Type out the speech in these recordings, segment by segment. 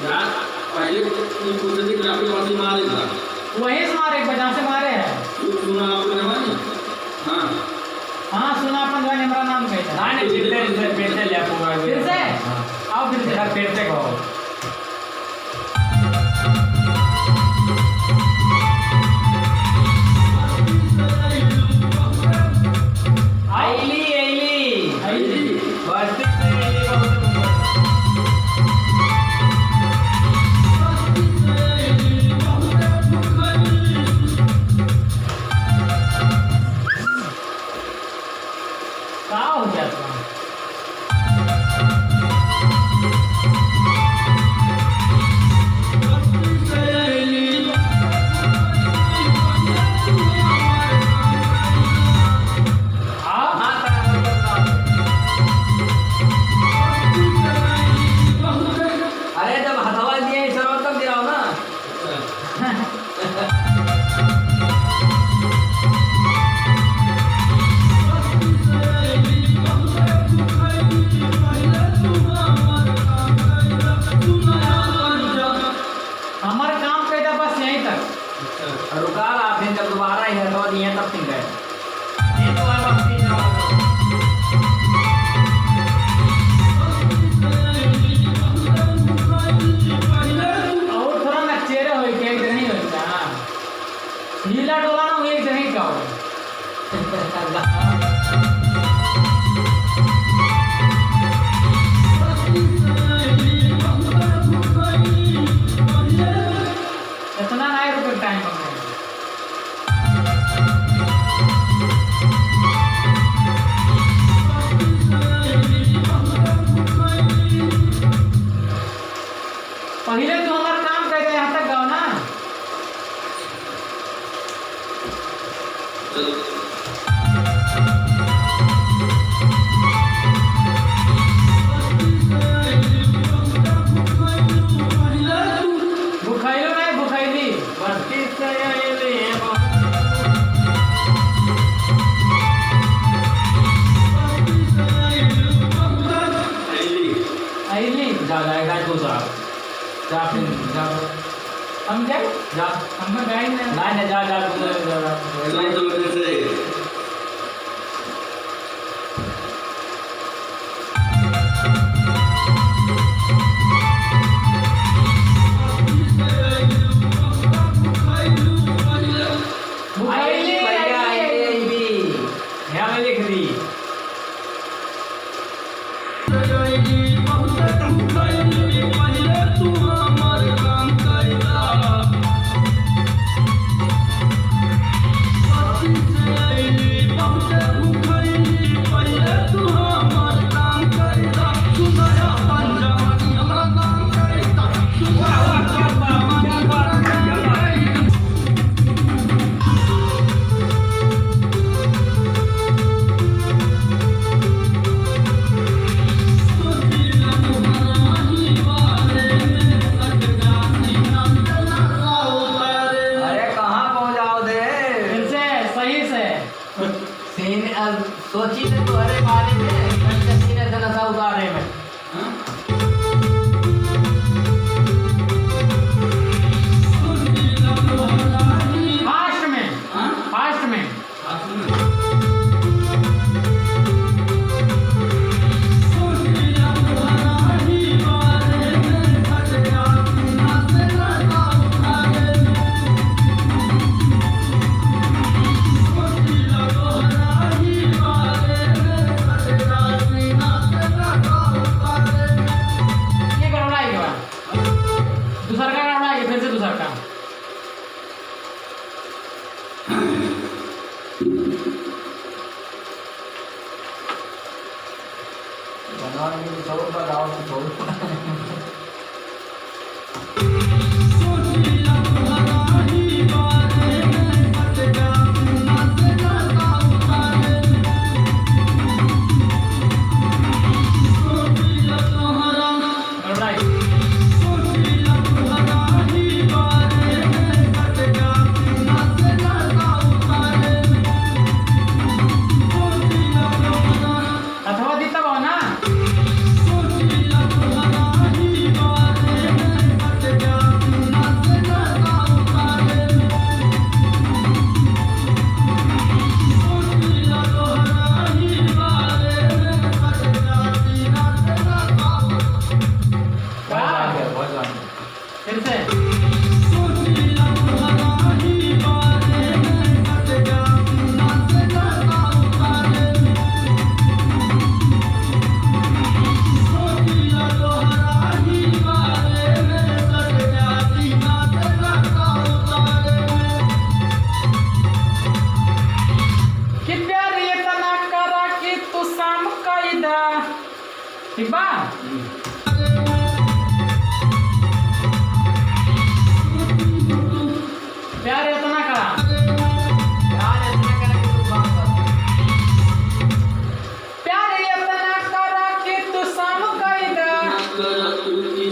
यार पहले पूछे थे ग्राफिक वाली मारे था वही से मारे बजा से मारे हैं। सुना आपने मानी? हाँ हाँ सुना अपन जो हमारा नाम कहे था। नहीं फिर से ले आपको फिर से आओ फिर से कहो। आईली बस क्या हो गया था? अरे जब हथवा दिए सर्व तक गिराओ ना। हमारा काम कहे था बस यहीं तक। रुका आपने जब दोबारा ये हथवा दिए तब ठीक है। ये तो आप अपनी जवाब दो। और थोड़ा ना चेहरे हो के एक नहीं होता हां नीला डोला ना एक नहीं का हो। इतना नहीं रुक टाइम में पहले तो हमारा काम कर यहाँ तक गाओ ना। बुखाइलो नहीं बुखाइली बस्ती से आईली आइली जा जाएगा तो जा फिर जा हम जाए जा हम गाय में नहीं जा जा चलो चलो जैसे आईली भैया आईली यहाँ में लिख दी Thank you.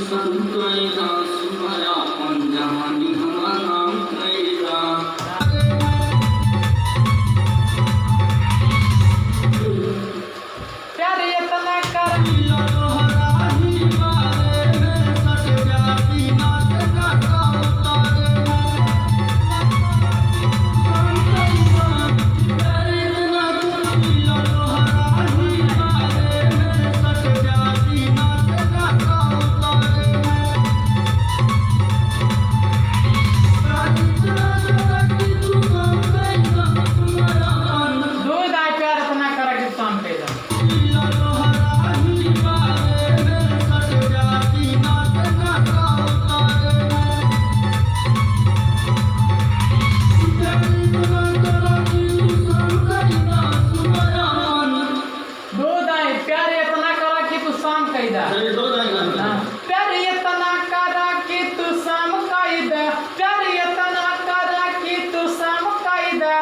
संकैदा सुमया पंजानी हमारा नाम कैदा प्यार इतना कर दूध आए प्यार इतना कर कि शाम पैदा दूध आए प्यार इतना करा कि तू शाम कैदा चलिए दो जाएगा प्यार इतना करा कि तू शाम कैदा प्यार इतना करा कि तू शाम कैदा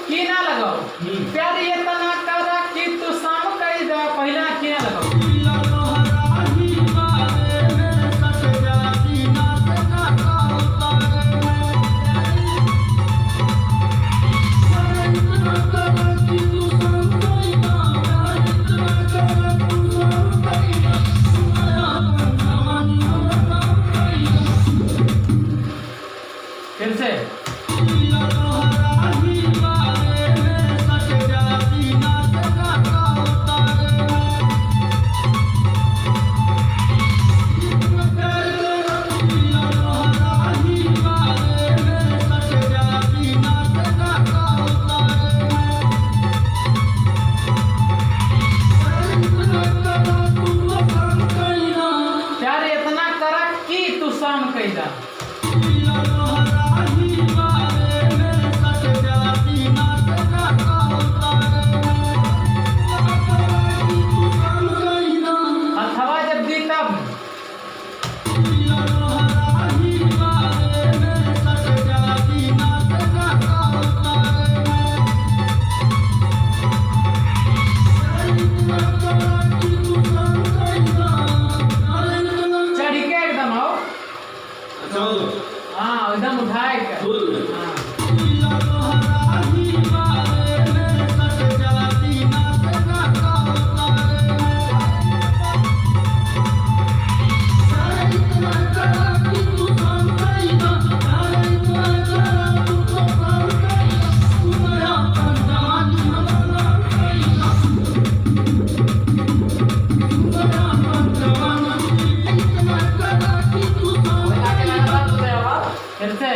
की ना लगाओ प्यार इतना करा कि तू शाम कैदा पहला की ना लगाओ फिर से प्यार इतना करा कि तू शाम कैदा अथवा जब दी तब चढ़ के एकदम आओ अच्छा हाँ एकदम उठाए कर दूध हाँ फिर से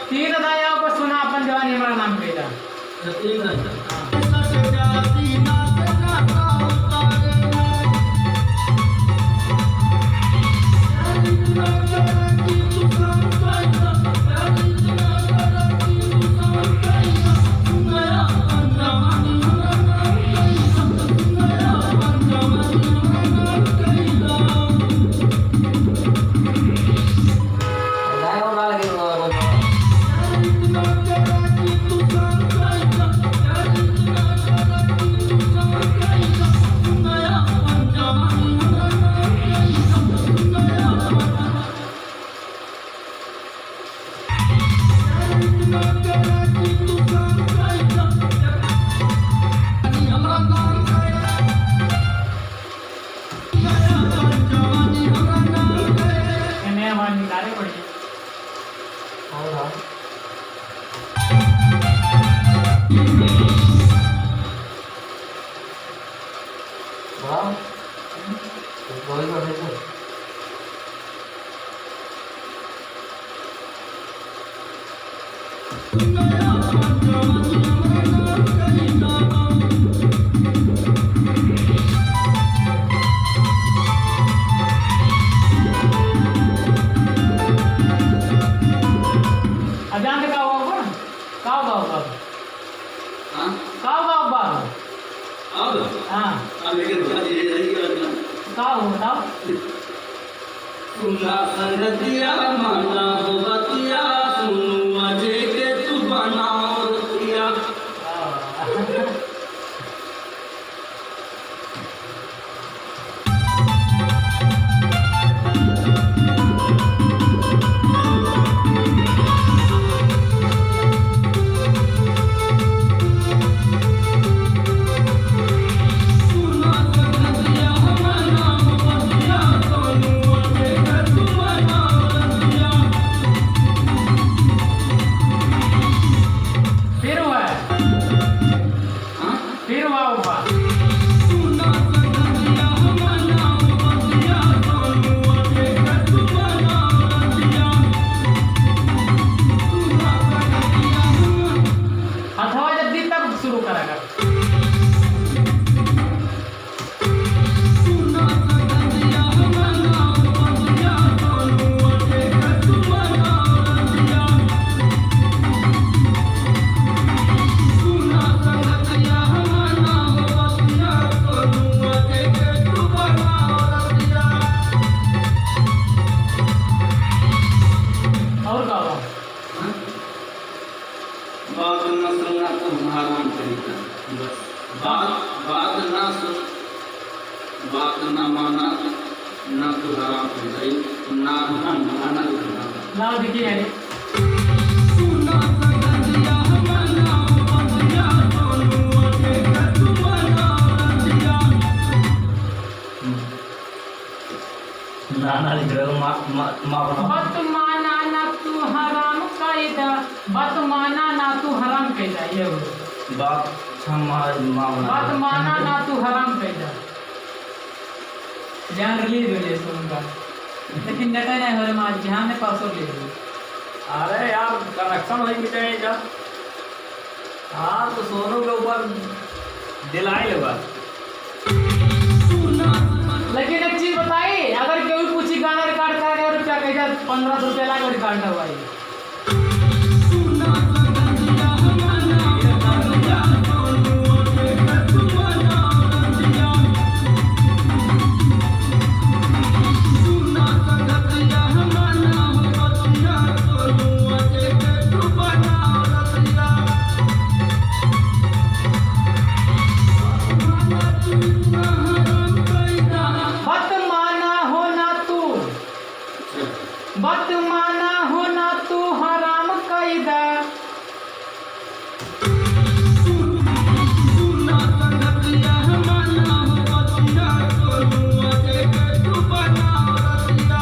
तीन अदायों को सुना अपन जवानी हमारा नाम कैदा तीन घंटा अजान का होगा काव गाव हाँ काव गाव बाग अब हाँ लेकिन क्या ये नहीं करना काव हो बताओ सुना संगतिया माना हो बतिया सुनु अजे के तू बनाओ रतिया सुना संगतिया माना हो बतिया सुनु अजे के तू बनाओ रतिया फिर हुआ हाँ फिर हुआ ऊपर सुना संगतिया माना हो बतिया सुनु अजे के तू बनाओ रतिया सुना संगतिया अथवा जल्दी तब शुरू करेगा सुना संगतिया माना हो बतिया सुनु अजे के तू बनाओ रतिया सुना संगतिया माना हो बतिया सुनु अजे के तू बनाओ रतिया और गाओ बात न सुनना तो हराम तरीका बस बात ना सुन बात ना माना ना तो हराम तरीका ना माना तो हराम नाम देखिए है सुना संगतिया माना हो बतिया सुनु अजे के तू बनाओ रतिया नाना लिख रहे हो माँ बत माना ना तू हराम कायदा बत माना ना तू हराम कैदा ये हो बाप बत माना ना तू हराम कैदा ध्यान रिलीज हो जाए सुनूंगा लेकिन डटे नहीं हो रहे माँ ध्यान में परसों ले लो अरे यार कनेक्शन हो जाए जब हाँ तो सोनू के ऊपर दिलाई लेगा लेकिन एक चीज बताई अगर कोई पूछी गाना रिकॉर्ड करेगा रुपया कैसा 1500 रुपया लागे रिकॉर्ड करवाई सुना संगतिया माना हो बतिया सुनु अजे के तू बनाओ रतिया सुना संगतिया माना हो बतिया सुनु अजे के तू बनाओ रतिया बत माना हो ना तू बत माना हो ना तू हराम कैदा सुना संगतिया माना हो बतिया सुनु अजे के तू बनाओ रतिया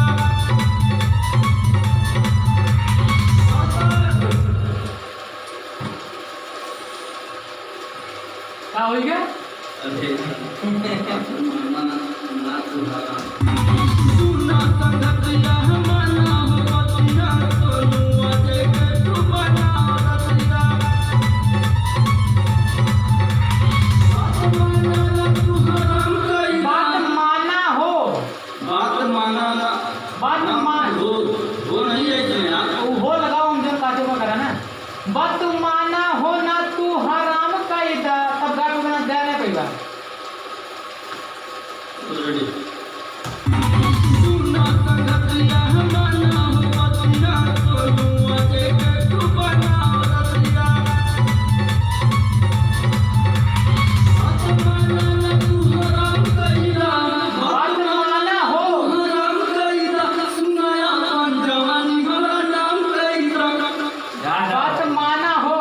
क्या हो गया अरे माना ना तो हराम सुना संगतिया माना हो बतिया सुनु अजे के तू बनाओ रतिया बात माना हो बात माना ना बात मान वो नहीं है इसमें यार हो लगाओ हम जब काजू का करा ना बत माना हो ना तू हराम कैदा तब गाटू बना दे नहीं पैगा रेडी सुना संगतिया माना हो बतिया सुनु अजे के तू बनाओ रतिया बात माना ना तू हराम कइला बात माना हो हराम कइला सुनाया जवानी हमारा नाम कइला बात माना हो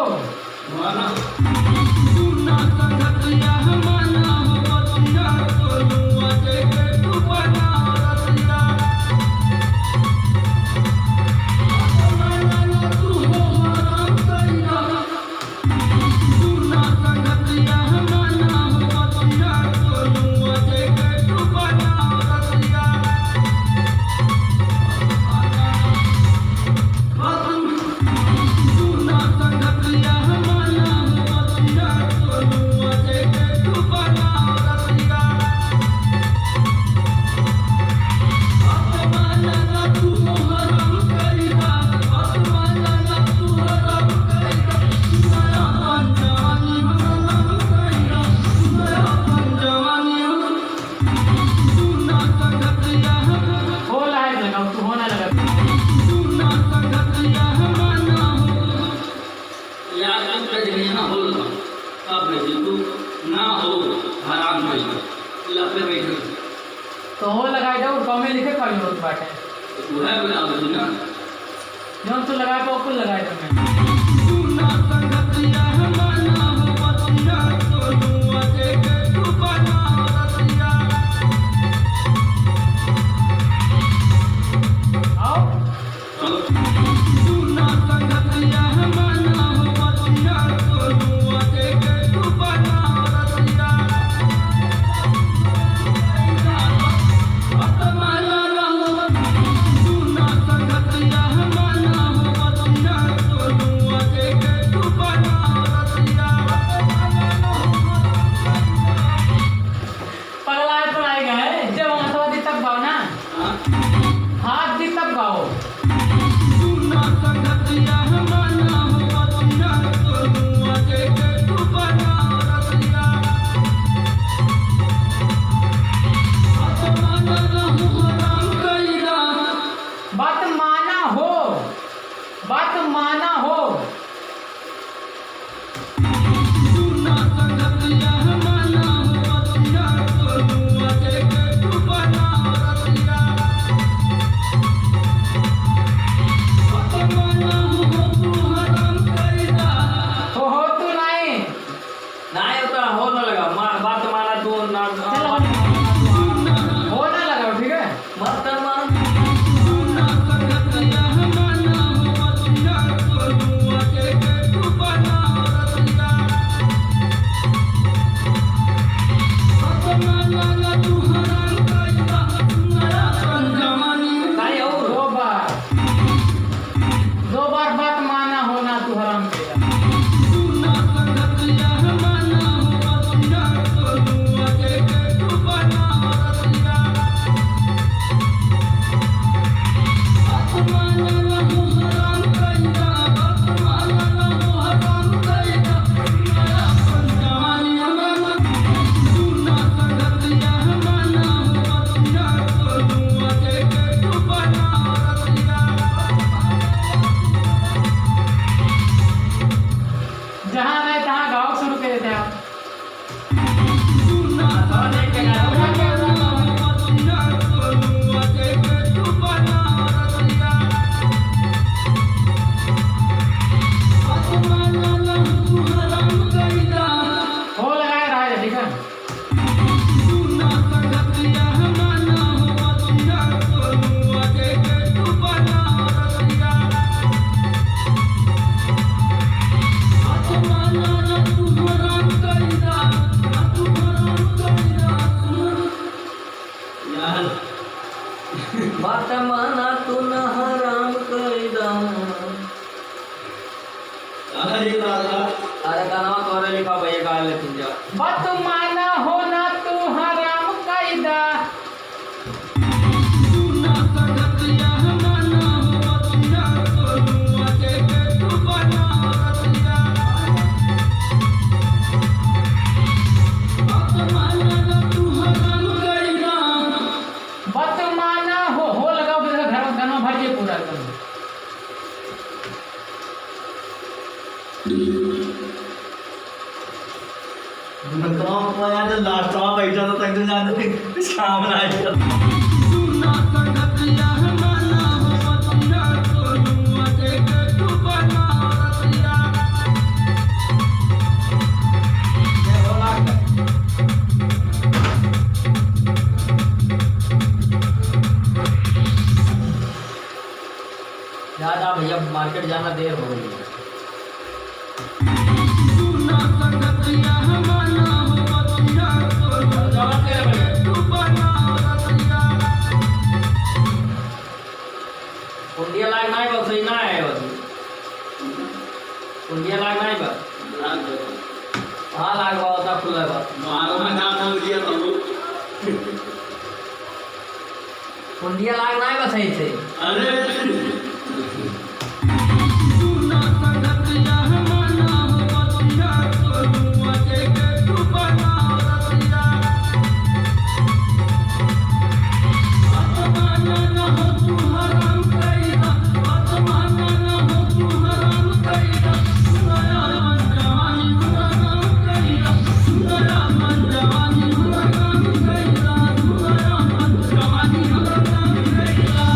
वो है बना दो ना जो तो लगा को कुल लगाए तुमने सुना संगतिया माना हो बतिया सोनुआ देखे तू बना रतिया आओ सुना संगतिया माना हो बतिया सोनुआ देखे तू बना रतिया अपमाना रहो सुना संगतिया माना हो बतिया सोनुआ देखे तू बना रतिया पगलाए तो आएगा है जब हंसवा दी तब गाओ ना हाथ दी तब गाओ सुना संगतिया माना हो बतिया सोनुआ देखे तू बना रतिया अपमाना रहो हराम कइला बात माना हो बात माना हो सुना संगतिया माना हो बतिया सोनुआ देखे तू बना रतिया अपमाना हो तू हराम कइला हो तू नहीं नाही होता हो ना लगा बात माना तू ना चलो हो ना लगाओ ठीक है मत मान सुना संगतिया माना हो बतिया सोनुआ देखे तू बना रतिया अपमाना तू हराम कइला सुना संजमानी नाही हो दो बार बात माना हो ना तू हराम किया सुना संगतिया माना हो बतिया सोनुआ देखे तू बना रतिया अपमाना रहो हराम कइला अपमाना रहो हराम कइला सुना संजमानी माना सुना संगतिया माना हो बतिया सोनुआ देखे तू बना रतिया जहाँ रहे तहाँ गाओ शुरू कर देते हैं आप सुना संगतिया माना हो बतिया सोनुआ देखे तू बना रतिया अपमाना रहो हराम कइला हो लगाए रहा है ठीक है सुना संगतिया माना हो बतिया सोनुआ देखे तू बना रतिया अपमाना रहो हराम कइला तू हराम कइला यार बात माना तू न हराम कइदा अरे दादा अरे गाना तोरे लिखा भैया गा ले तुम जा बात माना हो ना तू हराम कायदा सुना संगतिया माना हो बतिया सोनुआ देखे तू बना रतिया अपमाना तू हराम कइला बात माना हो लगाओ फिर घर में गाना भर के पूरा कर लास्ट बैठा था तक जाने शाम आएगा सुना संगतिया माना हो बतिया सोनुआ देखे तू बना रतिया ज्यादा भैया मार्केट जाना देर हो गई है सुना संगतिया माना हो बतिया सोनुआ देखे तू बना रतिया कुंडिया लाग नाही बघ सही नाही आहे बघ कुंडिया लाग नाही बघ हा लाग बा होता खुला बा कुंडिया लाग नाही बसायचे अरे सुना संगतिया माना हो बतिया सोनुआ देखे तू बना रतिया अपमाना रहो तू हराम कइला अपमाना रहो तू हराम कइला सुना मन जवानी हराम कइला सुना मन जवानी हराम कइला सुना मन जवानी हराम कइला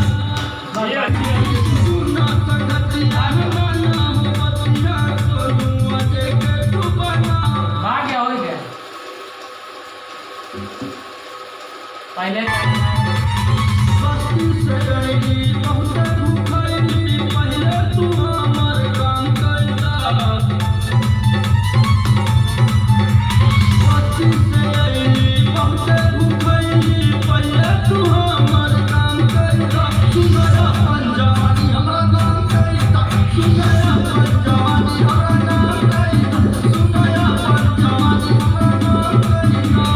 पहले बस्ती से गई बहुत भूखली पहले तू हमर काम कैदा बस्ती से गई बहुत भूखली पहले तू हमर काम कैदा सुनया पंजाबी हमरा काम कैदा सुनया पंजाबी हमरा काम कैदा सुनया पंजाबी हमरा काम कैदा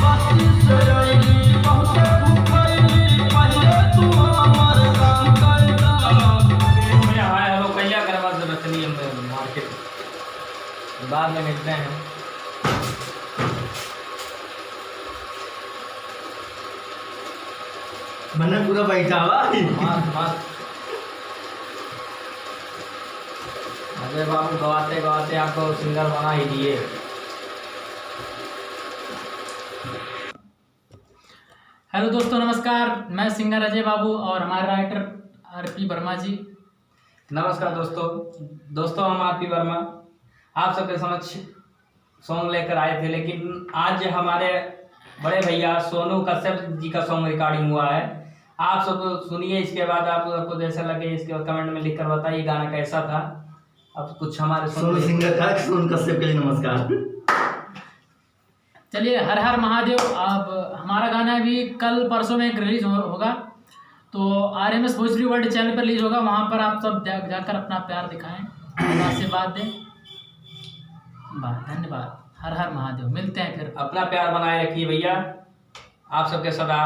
बस्ती से गई बहुत भूखली पहले तू हमर काम कैदा मुझे हाय हेलो कैया करवा से रचनी हम मार्केट बाद में मिलते हैं। मैंने पूरा बैठा हुआ मस्त मस्त अजय बाबू गवाते गवाते आपको सिंगर बना ही दिए। हेलो दोस्तों नमस्कार, मैं सिंगर अजय बाबू और हमारे राइटर आरपी वर्मा जी। नमस्कार दोस्तों हम आरपी वर्मा आप सबके समक्ष सॉन्ग लेकर आए थे, लेकिन आज हमारे बड़े भैया सोनू कश्यप जी का सॉन्ग रिकॉर्डिंग हुआ है। आप सब सुनिए, इसके बाद आप सबको जैसा लगे इसके बाद कमेंट में लिखकर बताइए गाना कैसा था। अब कुछ हमारे सोनू सिंगर का सोनू कश्यप के लिए नमस्कार। चलिए, हर हर महादेव। अब हमारा गाना भी कल परसों में एक रिलीज होगा, तो RMS भोजपुरी वर्ल्ड चैनल पर रिलीज होगा। वहाँ पर आप सब जाकर अपना प्यार दिखाएं, आशीर्वाद दें। धन्यवाद। हर हर महादेव। मिलते हैं फिर। अपना प्यार बनाए रखिए भैया, आप सबके सदा